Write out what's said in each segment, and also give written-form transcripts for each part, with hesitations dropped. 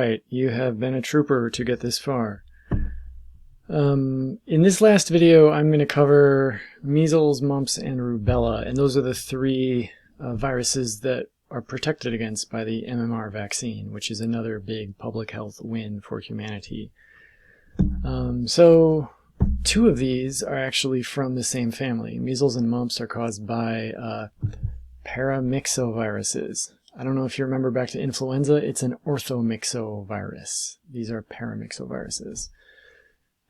right, you have been a trooper to get this far. In this last video, I'm going to cover measles, mumps, and rubella, and those are the three viruses that are protected against by the MMR vaccine, which is another big public health win for humanity. So two of these are actually from the same family. Measles and mumps are caused by paramyxoviruses. I don't know if you remember back to influenza, it's an orthomyxovirus. These are paramyxoviruses.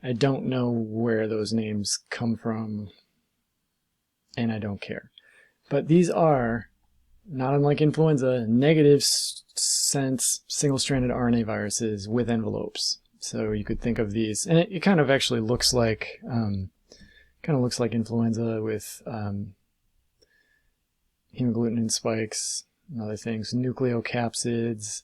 I don't know where those names come from, and I don't care. But these are, not unlike influenza, negative sense single-stranded RNA viruses with envelopes. So you could think of these, and it kind of actually looks like influenza with hemagglutinin spikes and other things, nucleocapsids.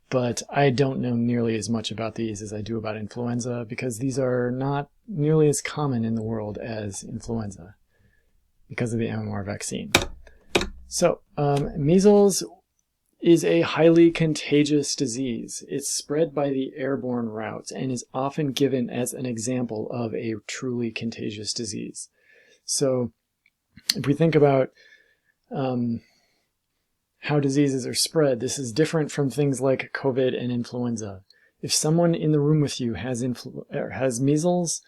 But I don't know nearly as much about these as I do about influenza because these are not nearly as common in the world as influenza because of the MMR vaccine. So, measles is a highly contagious disease. It's spread by the airborne route and is often given as an example of a truly contagious disease. So, if we think about how diseases are spread, this is different from things like COVID and influenza. If someone in the room with you has measles,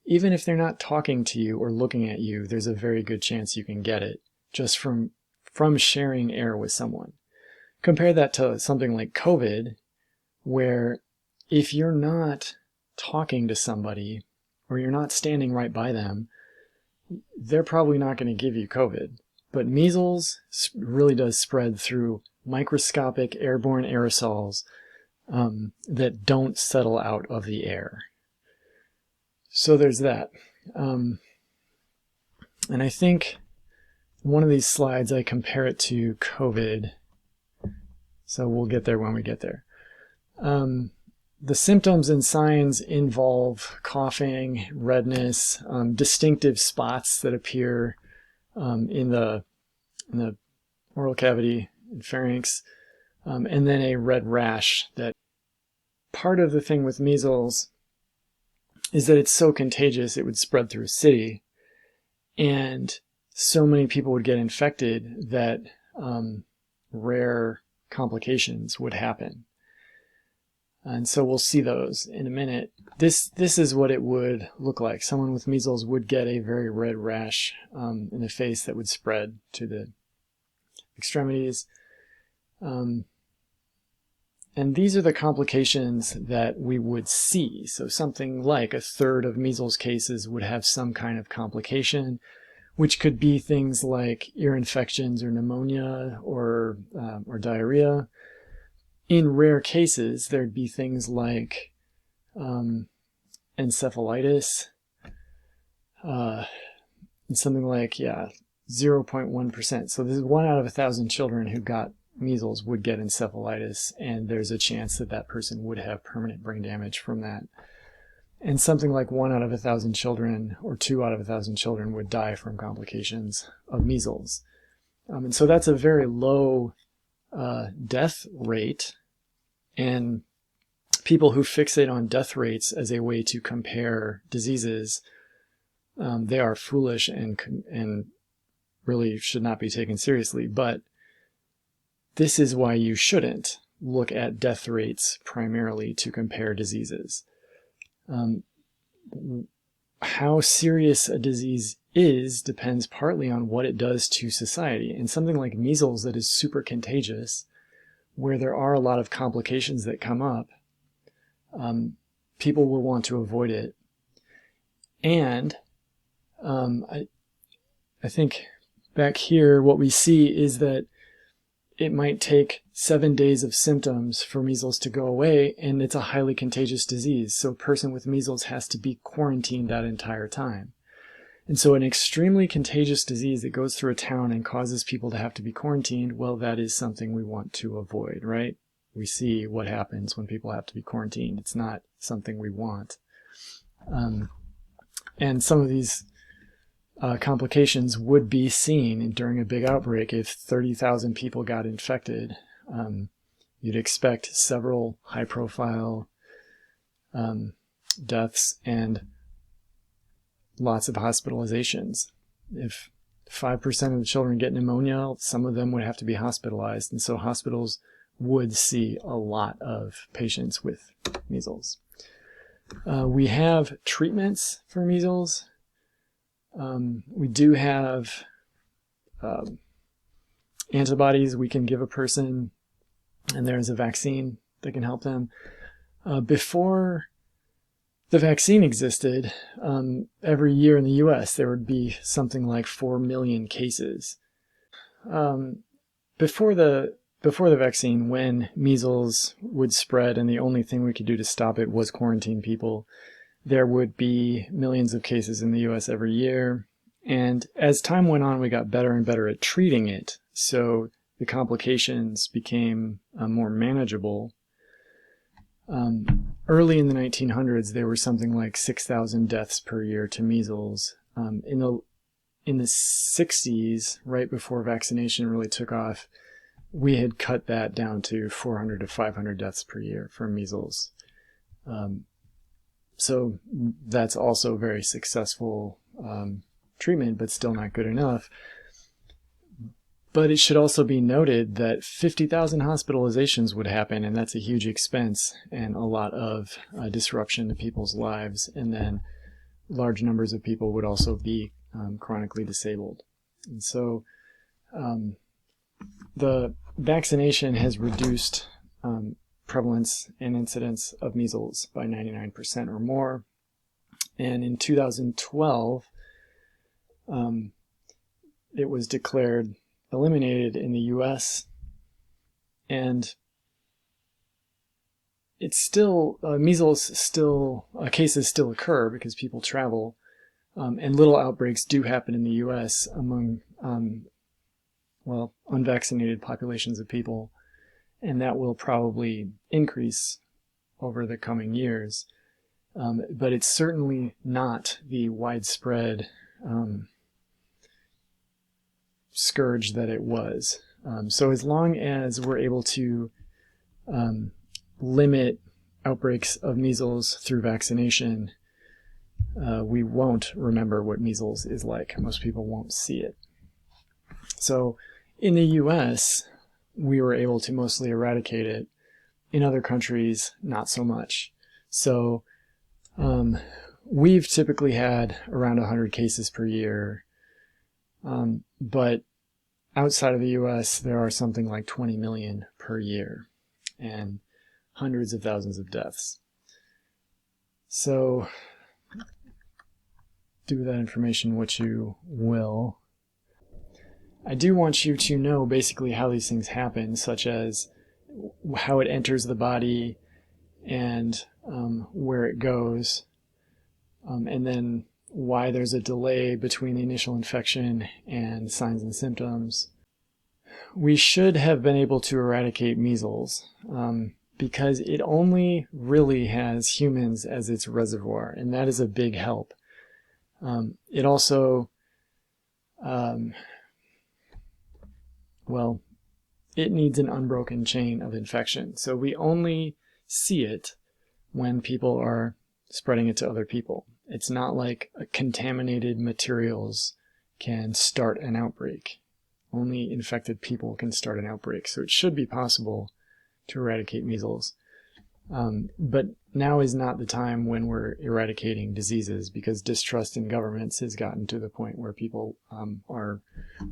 even if they're not talking to you or looking at you, there's a very good chance you can get it just from sharing air with someone. Compare that to something like COVID, where if you're not talking to somebody or you're not standing right by them, they're probably not going to give you COVID. But measles really does spread through microscopic airborne aerosols that don't settle out of the air. So there's that. And I think one of these slides I compare it to COVID. So we'll get there when we get there. The symptoms and signs involve coughing, redness, distinctive spots that appear in the oral cavity and pharynx, and then a red rash. That part of the thing with measles is that it's so contagious it would spread through a city, and so many people would get infected that rare complications would happen. And so we'll see those in a minute. This is what it would look like. Someone with measles would get a very red rash in the face that would spread to the extremities. And these are the complications that we would see. So something like a third of measles cases would have some kind of complication, which could be things like ear infections or pneumonia or diarrhea. In rare cases, there'd be things like encephalitis, and something like, 0.1%. So this is 1 out of 1,000 children who got measles would get encephalitis, and there's a chance that that person would have permanent brain damage from that. And something like 1 out of 1,000 children or 2 out of 1,000 children would die from complications of measles. And so that's a very low death rate. And people who fixate on death rates as a way to compare diseases, they are foolish and really should not be taken seriously. But this is why you shouldn't look at death rates primarily to compare diseases. How serious a disease is depends partly on what it does to society. And something like measles that is super contagious, where there are a lot of complications that come up, people will want to avoid it. And I think back here what we see is that it might take 7 days of symptoms for measles to go away, and it's a highly contagious disease. So a person with measles has to be quarantined that entire time. And so an extremely contagious disease that goes through a town and causes people to have to be quarantined, well, that is something we want to avoid, right? We see what happens when people have to be quarantined. It's not something we want. And some of these complications would be seen during a big outbreak if 30,000 people got infected. You'd expect several high-profile deaths and lots of hospitalizations. If 5% of the children get pneumonia, some of them would have to be hospitalized, and so hospitals would see a lot of patients with measles. We have treatments for measles. We do have antibodies we can give a person, and there's a vaccine that can help them. Before the vaccine existed, every year in the US there would be something like 4 million cases. Before the vaccine, when measles would spread and the only thing we could do to stop it was quarantine people, there would be millions of cases in the US every year. And as time went on, we got better and better at treating it. So the complications became more manageable. Early in the 1900s, there were something like 6,000 deaths per year to measles. In the 60s, right before vaccination really took off, we had cut that down to 400 to 500 deaths per year from measles. So that's also very successful treatment, but still not good enough. But it should also be noted that 50,000 hospitalizations would happen, and that's a huge expense and a lot of disruption to people's lives. And then large numbers of people would also be chronically disabled. And so the vaccination has reduced prevalence and incidence of measles by 99% or more. And in 2012, it was declared eliminated in the US, and it's still, measles still, cases still occur because people travel, and little outbreaks do happen in the US among, unvaccinated populations of people, and that will probably increase over the coming years. But it's certainly not the widespread scourge that it was. So as long as we're able to limit outbreaks of measles through vaccination, we won't remember what measles is like. Most people won't see it. So in the US, we were able to mostly eradicate it. In other countries, not so much. So we've typically had around 100 cases per year. But outside of the US, there are something like 20 million per year and hundreds of thousands of deaths. So do with that information what you will. I do want you to know basically how these things happen, such as how it enters the body and where it goes, and then why there's a delay between the initial infection and signs and symptoms. We should have been able to eradicate measles because it only really has humans as its reservoir, and that is a big help. It also, it needs an unbroken chain of infection. So we only see it when people are spreading it to other people. It's not like contaminated materials can start an outbreak. Only infected people can start an outbreak. So it should be possible to eradicate measles. But now is not the time when we're eradicating diseases, because distrust in governments has gotten to the point where people are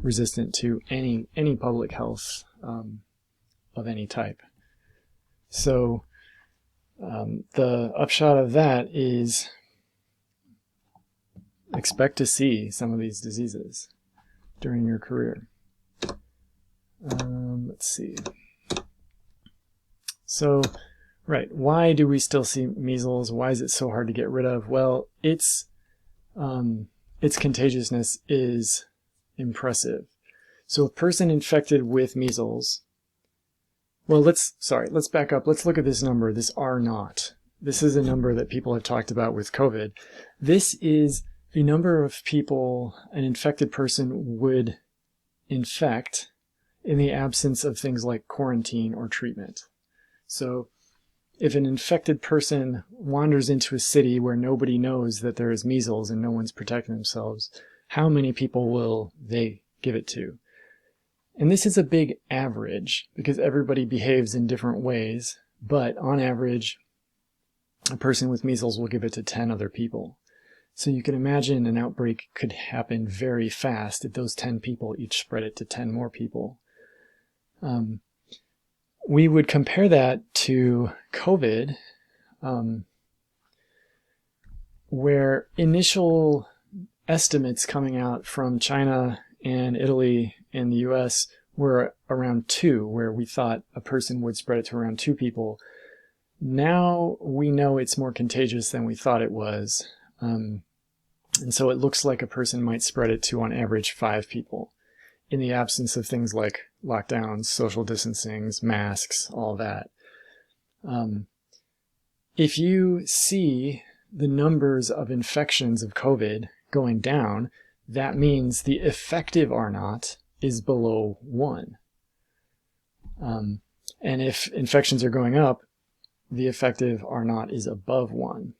resistant to any public health of any type. So the upshot of that is expect to see some of these diseases during your career. Let's see. So, right, why do we still see measles? Why is it so hard to get rid of? Well, its contagiousness is impressive. So a person infected with measles, let's back up. Let's look at this number, this R0. This is a number that people have talked about with COVID. This is the number of people an infected person would infect in the absence of things like quarantine or treatment. So if an infected person wanders into a city where nobody knows that there is measles and no one's protecting themselves, how many people will they give it to? And this is a big average because everybody behaves in different ways, but on average, a person with measles will give it to 10 other people. So you can imagine an outbreak could happen very fast if those 10 people each spread it to 10 more people. We would compare that to COVID, where initial estimates coming out from China and Italy and the US were around 2, where we thought a person would spread it to around 2 people. Now we know it's more contagious than we thought it was. And so it looks like a person might spread it to, on average, 5 people, in the absence of things like lockdowns, social distancing, masks, all that. If you see the numbers of infections of COVID going down, that means the effective R naught is below 1. And if infections are going up, the effective R naught is above 1.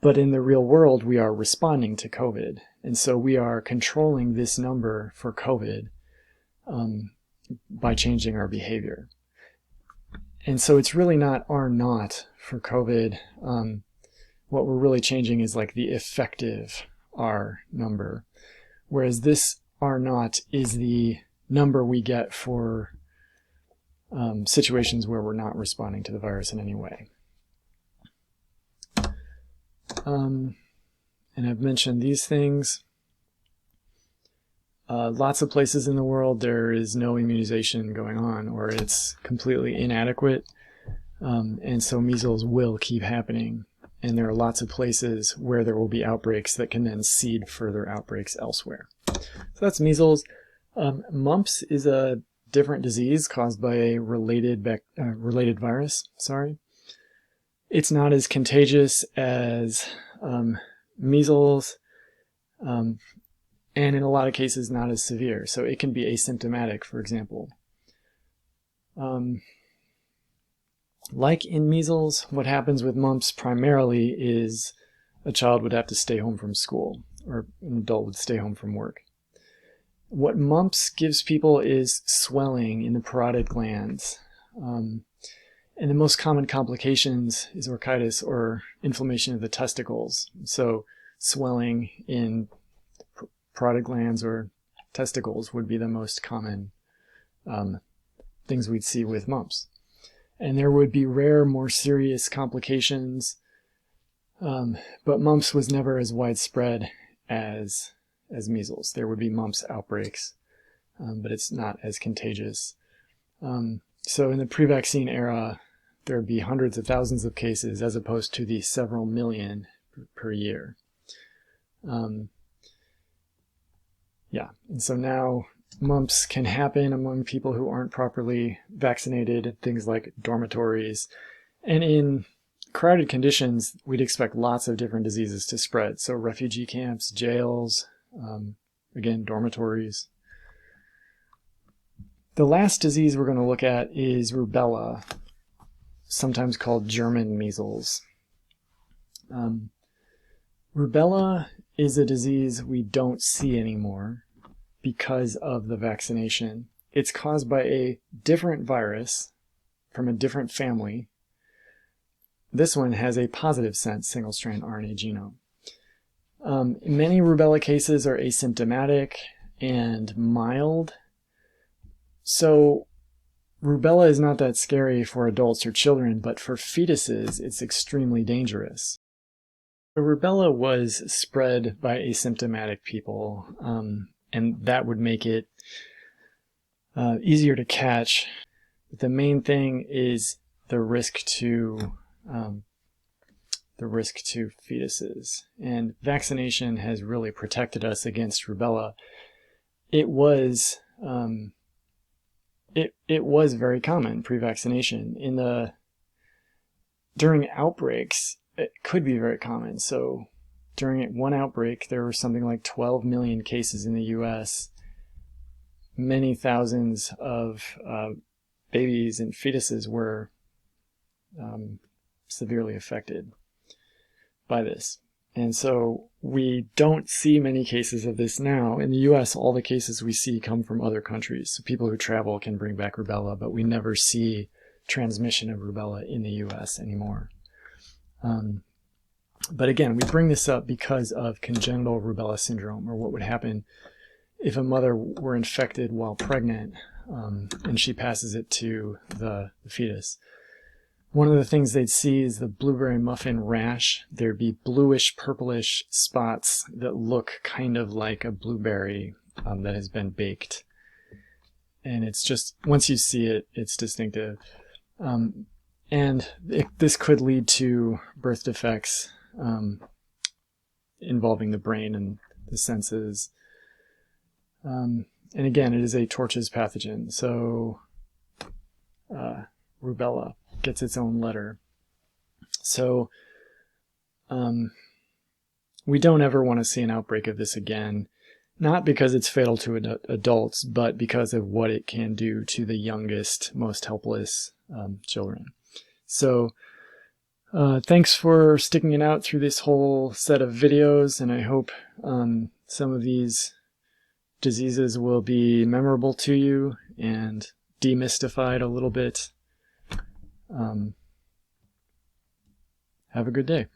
But in the real world, we are responding to COVID. And so we are controlling this number for COVID by changing our behavior. And so it's really not R naught for COVID. What we're really changing is like the effective R number. Whereas this R naught is the number we get for situations where we're not responding to the virus in any way. And I've mentioned these things. Lots of places in the world there is no immunization going on, or it's completely inadequate. And so measles will keep happening. And there are lots of places where there will be outbreaks that can then seed further outbreaks elsewhere. So that's measles. Mumps is a different disease caused by a related virus. It's not as contagious as measles, and in a lot of cases not as severe. So it can be asymptomatic, for example. Like in measles, what happens with mumps primarily is a child would have to stay home from school, or an adult would stay home from work. What mumps gives people is swelling in the parotid glands. And the most common complications is orchitis, or inflammation of the testicles. So swelling in parotid glands or testicles would be the most common things we'd see with mumps. And there would be rare, more serious complications, but mumps was never as widespread as measles. There would be mumps outbreaks, but it's not as contagious. So in the pre-vaccine era, there would be hundreds of thousands of cases as opposed to the several million per year. And so now mumps can happen among people who aren't properly vaccinated, things like dormitories. And in crowded conditions, we'd expect lots of different diseases to spread. So refugee camps, jails, again, dormitories. The last disease we're going to look at is rubella, sometimes called German measles. Rubella is a disease we don't see anymore because of the vaccination. It's caused by a different virus from a different family. This one has a positive sense single-strand RNA genome. Many rubella cases are asymptomatic and mild. So rubella is not that scary for adults or children, but for fetuses, it's extremely dangerous. The rubella was spread by asymptomatic people, and that would make it easier to catch. The main thing is the risk to fetuses, and vaccination has really protected us against rubella. It was it was very common pre-vaccination. During outbreaks, it could be very common. So during one outbreak, there were something like 12 million cases in the US. Many thousands of babies and fetuses were severely affected by this. And so we don't see many cases of this now. In the US, all the cases we see come from other countries. So people who travel can bring back rubella, but we never see transmission of rubella in the US anymore. But again, we bring this up because of congenital rubella syndrome, or what would happen if a mother were infected while pregnant and she passes it to the fetus. One of the things they'd see is the blueberry muffin rash. There'd be bluish, purplish spots that look kind of like a blueberry that has been baked. And it's just, once you see it, it's distinctive. This could lead to birth defects involving the brain and the senses. And again, it is a Torches pathogen, so rubella gets its own letter. So we don't ever want to see an outbreak of this again, not because it's fatal to adults, but because of what it can do to the youngest, most helpless children. So thanks for sticking it out through this whole set of videos, and I hope some of these diseases will be memorable to you and demystified a little bit. Have a good day.